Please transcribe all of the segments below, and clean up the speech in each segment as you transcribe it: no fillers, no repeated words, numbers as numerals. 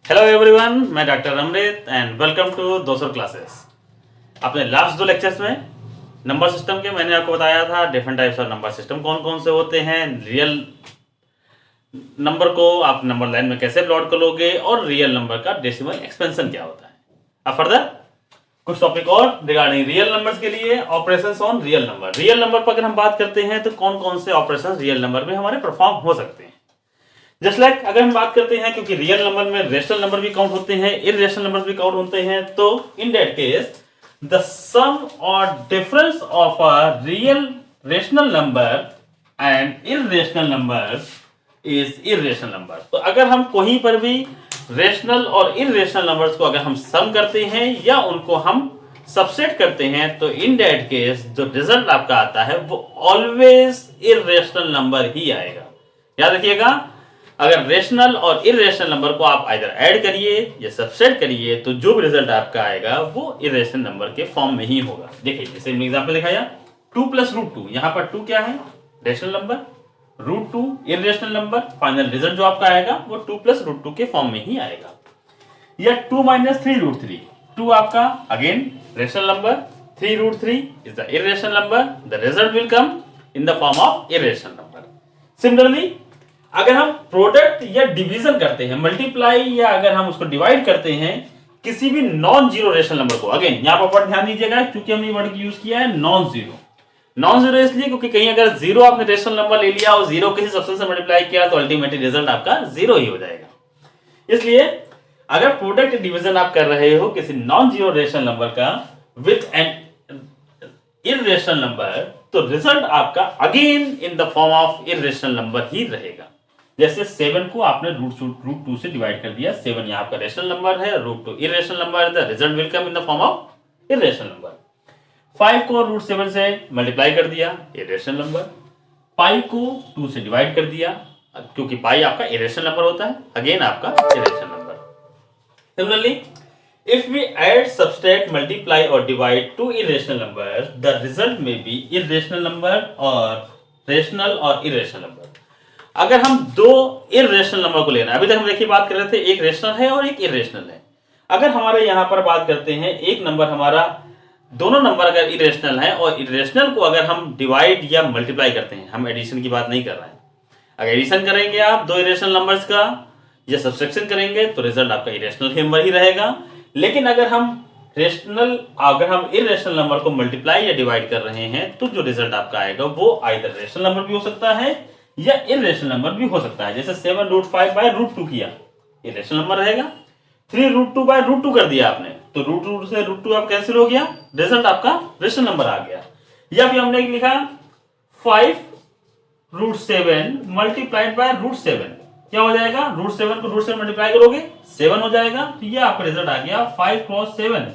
Hello everyone, मैं doctor Amrit and welcome to दोसर classes. अपने लास्ट दो लेक्चर्स में नंबर सिस्टम के मैंने आपको बताया था different types of number system कौन कौन से होते हैं, रियल नंबर को आप नंबर लाइन में कैसे प्लॉट करोगे और रियल नंबर का डेसिमल एक्सपेंशन क्या होता है। अब फर्दर कुछ टॉपिक और रिगार्डिंग रियल नंबर्स के लिए operations on real number. Real number पर अगर हम बात करते हैं तो कौन कौन से ऑपरेशंस रियल नंबर में हमारे परफॉर्म हो सकते हैं। जस्ट लाइक अगर हम बात करते हैं, क्योंकि रियल नंबर में रेशनल नंबर भी काउंट होते हैं, इररेशनल नंबर भी काउंट होते हैं, तो इन दैट केस द सम और difference of a real rational number and irrational number is irrational number. तो अगर हम कहीं पर भी रेशनल और इररेशनल नंबर्स को अगर हम सम करते हैं या उनको हम सबसेट करते हैं तो इन दैट केस जो रिजल्ट आपका आता है वो ऑलवेज इररेशनल नंबर ही आएगा। याद रखिएगा, अगर रेशनल और इररेशनल नंबर को आप आइदर ऐड करिए या सबसेट करिए तो जो भी रिजल्ट आपका आएगा वो इररेशनल नंबर के फॉर्म में ही होगा। देखिए जैसे एग्जांपल दिखाया 2 + √2, यहाँ पर 2 क्या है rational number, √2 irrational number, final result जो आपका आएगा वो 2 + √2 के फॉर्म में ही आएगा। या 2 - 3√3, 2 आपका again rational number, 3√3 is the irrational number, the result will come in the form of irrational number. Similarly अगर हम प्रोडक्ट या डिवीजन करते हैं, मल्टीप्लाई या अगर हम उसको डिवाइड करते हैं किसी भी नॉन जीरो रेशनल नंबर को, अगेन यहां पर वर्ड ध्यान दीजिएगा क्योंकि हमने वर्ड यूज किया है नॉन जीरो। नॉन जीरो इसलिए क्योंकि कहीं अगर जीरो आपने रेशनल नंबर ले लिया और जीरो किसी सब्सटेंस से मल्टीप्लाई किया तो अल्टीमेटली रिजल्ट आपका जीरो ही हो जाएगा। इसलिए अगर प्रोडक्ट डिवीजन आप कर रहे हो किसी नॉन जीरो रेशनल नंबर का विथ एन इररेशनल नंबर तो रिजल्ट आपका again in the form of irrational number ही रहेगा। जैसे 7 को आपने √2 से डिवाइड कर दिया, 7 यहाँ आपका रेशनल नंबर है, √2 इररेशनल नंबर है, the result will come in the form of irrational number. 5 को √7 से मल्टीप्लाई कर दिया, इररेशनल नंबर। पाई को 2 से डिवाइड कर दिया क्योंकि पाई आपका इररेशनल नंबर होता है, अगेन आपका irrational number. Similarly if we add, subtract, multiply or divide two irrational numbers, the result may be irrational number or rational or irrational number। अगर हम दो इररेशनल नंबर को लेना है, अभी तक हम देखिए बात कर रहे थे एक रेशनल है और एक इररेशनल है। अगर हमारे यहां पर बात करते हैं एक नंबर हमारा, दोनों नंबर अगर इररेशनल है और इररेशनल को अगर हम डिवाइड या मल्टीप्लाई करते हैं, हम एडिशन की बात नहीं कर रहे हैं, अगर एडिशन करेंगे आप दो इररेशनल नंबर्स का या सब्सट्रैक्शन करेंगे तो रिजल्ट आपका इररेशनल नंबर ही रहेगा। लेकिन अगर हम इररेशनल नंबर को मल्टीप्लाई या डिवाइड कर रहे हैं तो जो रिजल्ट आपका आएगा वो आइदर रेशनल नंबर भी हो सकता है या इररेशनल नंबर भी हो सकता है। जैसे 7√5/√2 किया, इररेशनल नंबर रहेगा। 3√2/√2 कर दिया आपने तो √2 से √2 आप कैंसिल हो गया, रिजल्ट आपका रेशनल नंबर आ गया। या फिर हमने लिखा 5√7 × क्या हो जाएगा, √7 को √7 मल्टीप्लाई करोगे 7 हो जाएगा, तो ये आपका रिजल्ट आ गया 5 × 7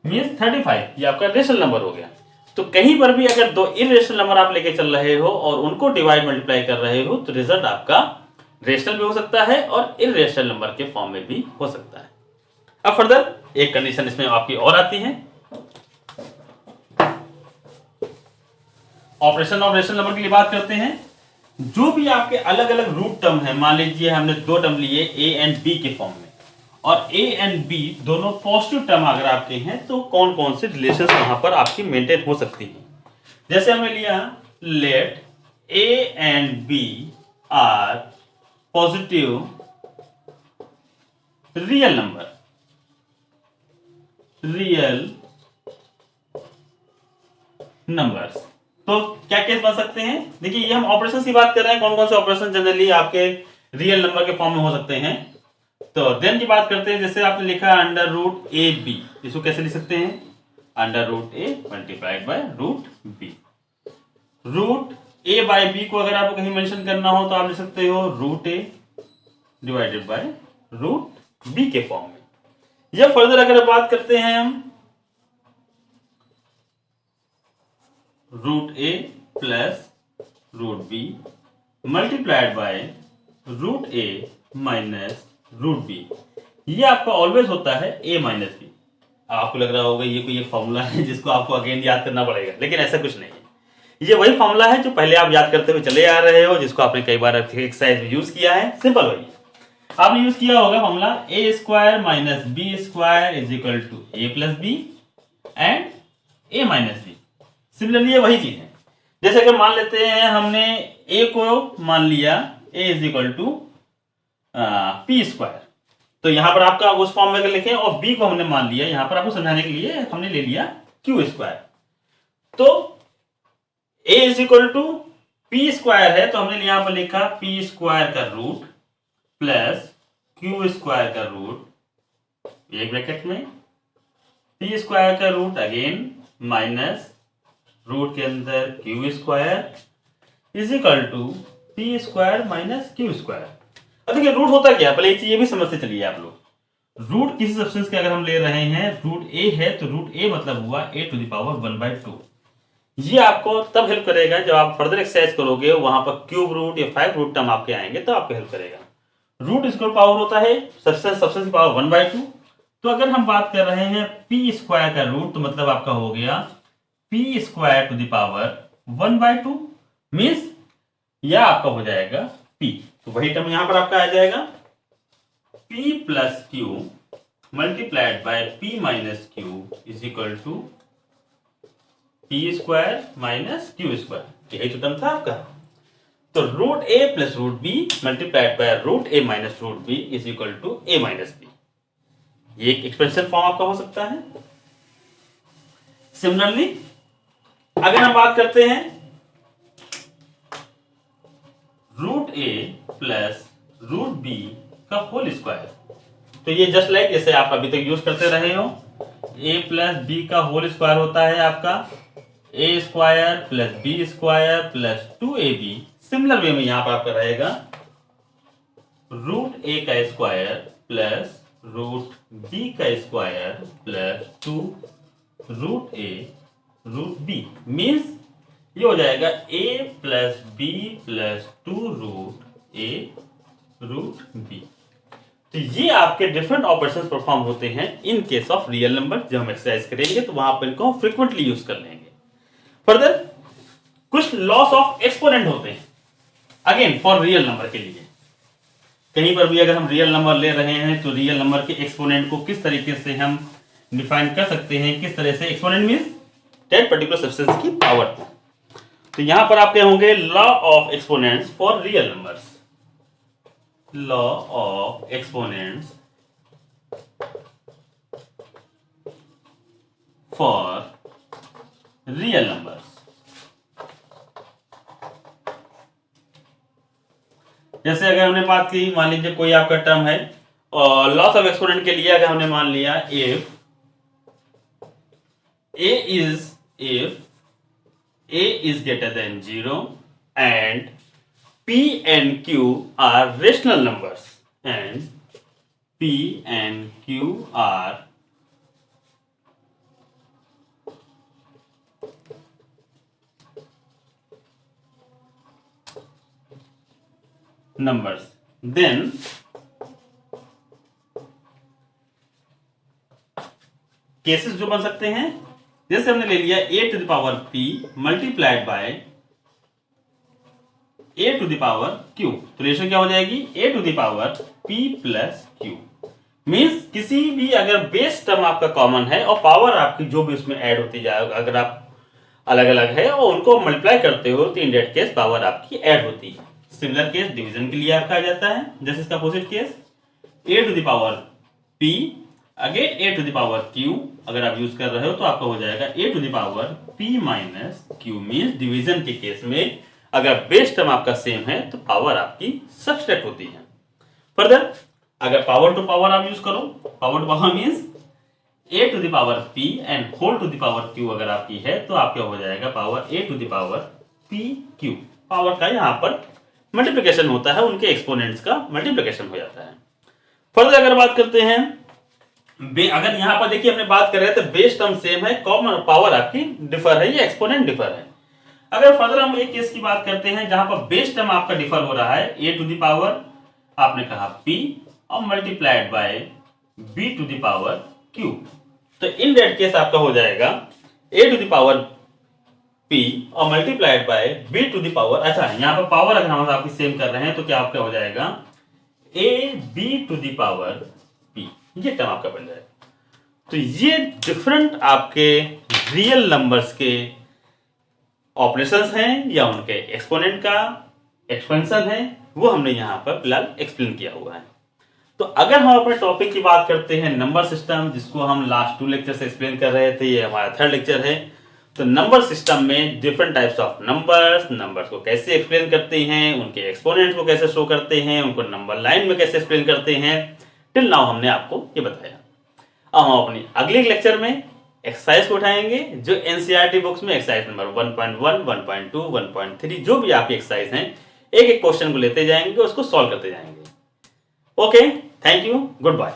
मींस 35, ये आपका रेशनल नंबर हो गया। तो कहीं पर भी अगर दो इररेशनल नंबर आप लेके चल रहे हो और उनको डिवाइड मल्टीप्लाई कर रहे हो तो रिजल्ट आपका रेशनल भी हो सकता है और इररेशनल नंबर के फॉर्म में भी हो सकता है। अब फर्दर एक कंडीशन इसमें आपकी और आती है, ऑपरेशन ऑफ रेशनल नंबर के लिए बात करते हैं। जो भी आपके अलग अलग रूट टर्म है, मान लीजिए हमने दो टर्म लिए a एंड b के फॉर्म में और a एंड b दोनों पॉजिटिव टर्म अगर आपके हैं तो कौन कौन से रिलेशंस वहां पर आपकी मेंटेन हो सकती है। जैसे हमने लिया let a and b are positive real numbers, तो क्या केस बन सकते हैं। देखिए ये हम ऑपरेशन की बात कर रहे हैं, कौन कौन से ऑपरेशन जनरली आपके रियल नंबर के फॉर्म में हो सकते हैं। तो देन की बात करते हैं, जैसे आपने लिखा √AB, इसको कैसे लिख सकते हैं, √A × √B। √A/B को अगर आपको कहीं मेंशन करना हो तो आप लिख सकते हो √A / √B के फॉर्म में। या फर्दर अगर बात करते हैं हम √A + √B multiplied by √A - √B, ये आपका ऑलवेज होता है A - B। आपको लग रहा होगा ये कोई एक फॉर्मूला है जिसको आपको अगेन याद करना पड़ेगा, लेकिन ऐसा कुछ नहीं है। ये वही फॉर्मूला है जो पहले आप याद करते हुए चले आ रहे हो, जिसको आपने कई बार एक्सरसाइज में यूज किया है, सिंपल वही है। आपने यूज किया होगा formula a square minus b square is equal to a plus b and a minus b. Similarly ये वही चीज है, जैसे अगर मान लेते हैं हमने ए को मान लिया a is equal to p square, तो यहां पर आपका उस फॉर्म में अगर लिखें, और बी को हमने मान लिया, यहां पर आपको समझाने के लिए हमने ले लिया क्यू स्क्वायर। तो a is equal to p square है, तो हमने यहां पर लिखा पी स्क्वायर का रूट प्लस क्यू स्क्वायर का रूट एक ब्रैकेट में, पी स्क्वायर का रूट अगेन माइनस रूट के अंदर q square is equal to p square minus q square. अब देखिए रूट होता क्या, पहले एक चीज ये भी समझते चलिए आप लोग। रूट किसी सब्सटेंस के अगर हम ले रहे हैं, रूट ए है, तो रूट ए मतलब हुआ ए टू द पावर 1/2। ये आपको तब हेल्प करेगा जब आप फर्दर एक्सरसाइज करोगे, वहां पर क्यूब रूट या 5 रूट टर्म आपके आएंगे तो आपको हेल्प करेगा। रूट इसका पावर होता है सब्सटेंस की पावर 1/2। तो अगर हम बात कर रहे हैं पी स्क्वायर का रूट, तो मतलब आपका हो गया p square to the power 1/2 means यह आपका हो जाएगा पी। तो वही टर्म यहां पर आपका आ जाएगा p plus q multiplied by p minus q is equal to p square minus q square. यही तो टर्म था आपका। तो root a plus root b multiplied by root a minus root b is equal to a minus b. ये एक expansion form आपका हो सकता है। सिमिलरली अगर हम बात करते हैं root a plus root b का होल स्क्वायर, तो ये जस्ट लाइक जैसे आप अभी तक यूज करते रहे हो, ए प्लस बी का होल स्क्वायर होता है आपका a square plus b square plus 2ab। Similar way में यहां पर आपका रहेगा रूट ए का स्क्वायर प्लस रूट बी का square plus 2 root a root b means ये हो जाएगा a plus b plus 2 root a root b. तो ये आपके डिफरेंट ऑपरेशंस परफॉर्म होते हैं in case of real number. जब हम एक्सरसाइज करेंगे तो वहां पर इनको फ्रीक्वेंटली यूज कर लेंगे। फर्दर कुछ लॉस ऑफ एक्सपोनेंट होते हैं अगेन फॉर रियल नंबर के लिए। कहीं पर भी अगर हम रियल नंबर ले रहे हैं तो रियल नंबर के एक्सपोनेंट को किस तरीके से हम डिफाइन कर सकते हैं, किस तरह से। Exponent means that particular substance की पावर। तो यहां पर आपके होंगे law of exponents for real numbers. Law of exponents for real numbers. जैसे अगर हमने बात की, मान लीजिए कोई आपका टर्म है और लॉस ऑफ एक्सपोनेंट के लिए अगर हमने मान लिया if a is greater than 0 and p and q are rational numbers and p and q are numbers, then cases जो बन सकते हैं, जैसे हमने ले लिया a to the power p multiplied by a to the power q, तो ratio क्या हो जाएगी a to the power p plus q। Means किसी भी अगर बेस टर्म आपका कॉमन है और पावर आपकी जो भी उसमें ऐड होती जाए, अगर आप अलग अलग है और उनको मल्टीप्लाई करते हो तो इन दैट केस पावर आपकी ऐड होती है। सिमिलर केस डिवीजन के लिए आपका आ जाता है, जैसे इसका opposite case a to the power p again a to the power q अगर आप यूज कर रहे हो तो आपका हो जाएगा a to the power p minus q। Means division के केस में अगर बेस टर्म आपका सेम है तो पावर आपकी सब्सट्रैक्ट होती है। फर्दर अगर पावर टू पावर आप यूज करो, power to power means a to the power p and whole to the power q अगर आपकी है तो आपका हो जाएगा power a to the power p q। Power का यहाँ पर मल्टीप्लिकेशन होता है, उनके एक्सपोनेंट्स का मल्टीप्लिकेशन हो जाता है। फर्दर अगर बात करते हैं, अगर यहां पर देखिए हमने बात कर रहे थे तो बेस टर्म सेम है, कॉमन पावर आपकी डिफर है, ये एक्सपोनेंट डिफर है। अगर फर्दर हम एक केस की बात करते हैं जहां पर बेस टर्म आपका डिफर हो रहा है a टू द पावर आपने कहा p और multiplied by b to the power q, तो इन दैट केस आपका हो जाएगा a to the power p और multiplied by b to the power. अच्छा यहाँ पर पावर अगर हम आपकी सेम कर रहे हैं तो क्या आपका हो जाएगा ab/p, ये टर्म आपका बन जाएगा। तो ये डिफरेंट आपके रियल नंबर्स के ऑपरेशंस हैं या उनके एक्सपोनेंट का एक्सपेंशन है, वो हमने यहाँ पर फिलहाल एक्सप्लेन किया हुआ है। तो अगर हम अपने टॉपिक की बात करते हैं नंबर सिस्टम, जिसको हम लास्ट 2 लेक्चर से एक्सप्लेन कर रहे थे, ये हमारा 3rd लेक्चर है। तो नंबर सिस्टम में डिफरेंट टाइप्स ऑफ नंबर्स को कैसे एक्सप्लेन करते हैं, उनके एक्सपोनेंट्स को कैसे शो करते हैं, उनको नंबर लाइन में कैसे एक्सप्लेन करते हैं, टिल नाउ हमने आपको ये बताया। अब हम अपनी अगले लेक्चर में एक्सरसाइज को उठाएंगे, जो एनसीईआरटी बुक्स में एक्सरसाइज नंबर 1.1, 1.2, 1.3 जो भी आपकी एक्सरसाइज हैं, एक एक क्वेश्चन को लेते जाएंगे, उसको सॉल्व करते जाएंगे। Okay, thank you, good bye.